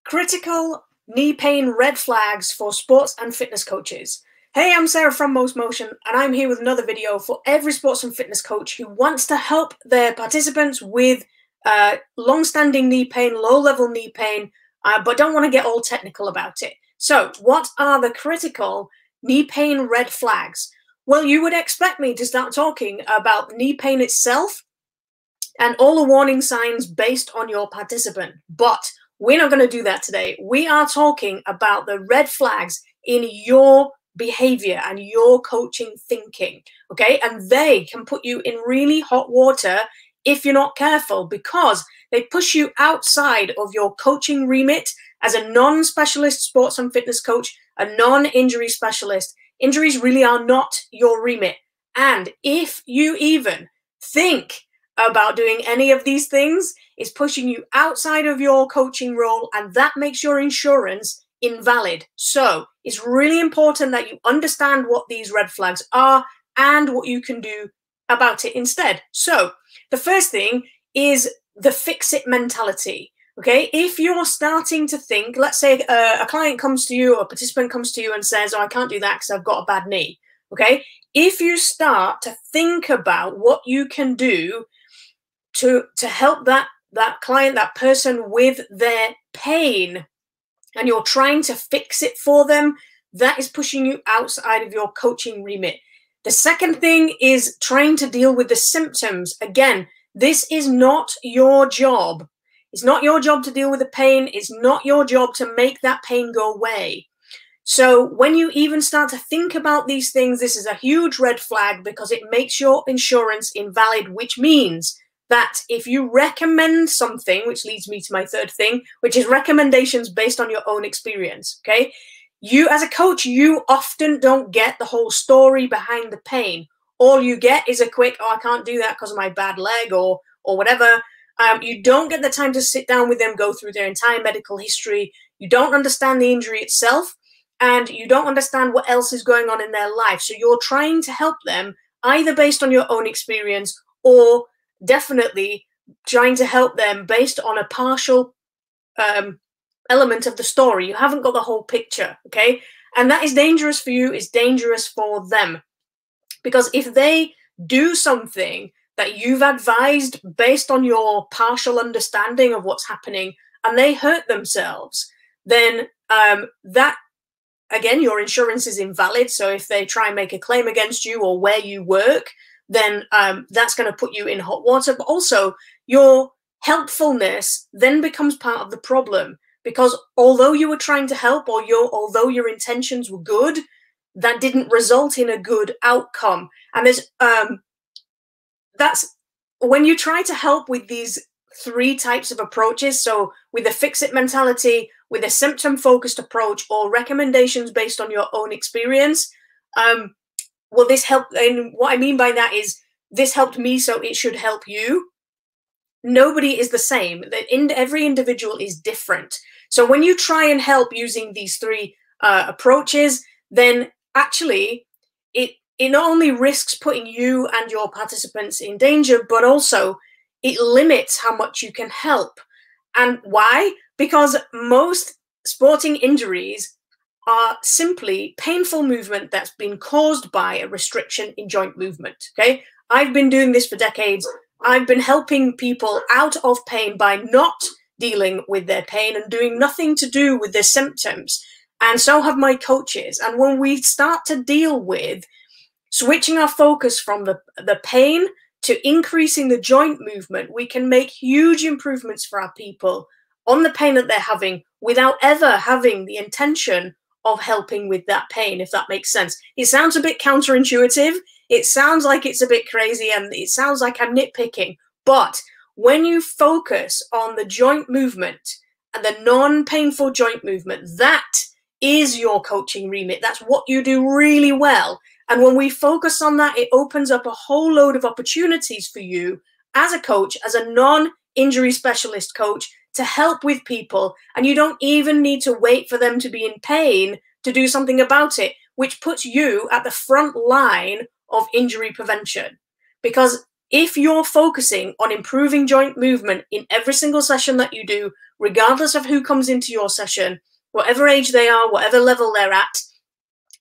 Critical knee pain red flags for sports and fitness coaches. Hey, I'm Sarah from mostmotion, and I'm here with another video for every sports and fitness coach who wants to help their participants with long-standing knee pain, low-level knee pain, but don't want to get all technical about it. So what are the critical knee pain red flags? Well, you would expect me to start talking about knee pain itself and all the warning signs based on your participant, but we're not going to do that today. We are talking about the red flags in your behavior and your coaching thinking, okay? And they can put you in really hot water if you're not careful, because they push you outside of your coaching remit as a non-specialist sports and fitness coach, a non-injury specialist. Injuries really are not your remit. And if you even think about doing any of these things, is pushing you outside of your coaching role, and that makes your insurance invalid. So it's really important that you understand what these red flags are and what you can do about it instead. So the first thing is the fix-it mentality. Okay, if you're starting to think, let's say a client comes to you or a participant comes to you and says, oh, I can't do that because I've got a bad knee. Okay, if you start to think about what you can do to help that client, that person with their pain, and you're trying to fix it for them, that is pushing you outside of your coaching remit. The second thing is trying to deal with the symptoms. Again, this is not your job. It's not your job to deal with the pain. It's not your job to make that pain go away. So when you even start to think about these things, this is a huge red flag because it makes your insurance invalid, which means that if you recommend something, which leads me to my third thing, which is recommendations based on your own experience, okay? You, as a coach, you often don't get the whole story behind the pain. All you get is a quick, oh, I can't do that because of my bad leg or whatever. You don't get the time to sit down with them, go through their entire medical history. You don't understand the injury itself, and you don't understand what else is going on in their life. So you're trying to help them either based on your own experience or definitely trying to help them based on a partial element of the story. You haven't got the whole picture, okay? And that is dangerous for you, it's dangerous for them. Because if they do something that you've advised based on your partial understanding of what's happening and they hurt themselves, then that, again, your insurance is invalid. So if they try and make a claim against you or where you work, then that's going to put you in hot water. But also your helpfulness then becomes part of the problem, because although you were trying to help, or although your intentions were good, that didn't result in a good outcome. And there's that's when you try to help with these three types of approaches. So with a fix-it mentality, with a symptom-focused approach, or recommendations based on your own experience, well, this helped, and what I mean by that is this helped me, so it should help you. Nobody is the same. Every individual is different. So when you try and help using these three approaches, then actually it not only risks putting you and your participants in danger, but also it limits how much you can help. And why? Because most sporting injuries are simply painful movement that's been caused by a restriction in joint movement, okay? I've been doing this for decades. I've been helping people out of pain by not dealing with their pain and doing nothing to do with their symptoms. And so have my coaches. And when we start to deal with switching our focus from the pain to increasing the joint movement, we can make huge improvements for our people on the pain that they're having without ever having the intention of helping with that pain, if that makes sense. It sounds a bit counterintuitive. It sounds like it's a bit crazy, and it sounds like I'm nitpicking. But when you focus on the joint movement and the non-painful joint movement, that is your coaching remit. That's what you do really well. And when we focus on that, it opens up a whole load of opportunities for you as a coach, as a non-injury specialist coach, to help with people. And you don't even need to wait for them to be in pain to do something about it, which puts you at the front line of injury prevention. Because If you're focusing on improving joint movement in every single session that you do, regardless of who comes into your session, whatever age they are, whatever level they're at,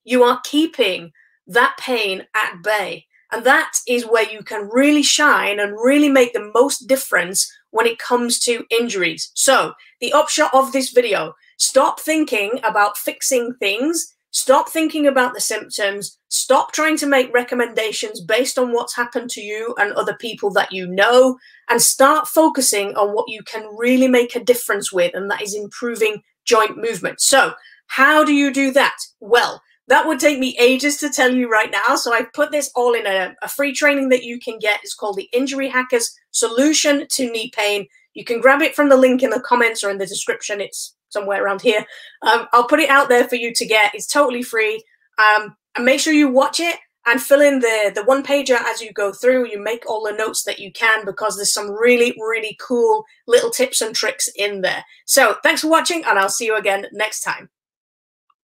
you are keeping that pain at bay. And that is where you can really shine and really make the most difference when it comes to injuries. So the upshot of this video: stop thinking about fixing things. Stop thinking about the symptoms. Stop trying to make recommendations based on what's happened to you and other people that you know, and start focusing on what you can really make a difference with, and that is improving joint movement. So how do you do that? Well, that would take me ages to tell you right now. So I've put this all in a free training that you can get. It's called the Injury Hackers Solution to Knee Pain. You can grab it from the link in the comments or in the description. It's somewhere around here. I'll put it out there for you to get. It's totally free. And make sure you watch it and fill in the one pager as you go through. You make all the notes that you can, because there's some really, really cool little tips and tricks in there. So thanks for watching, and I'll see you again next time.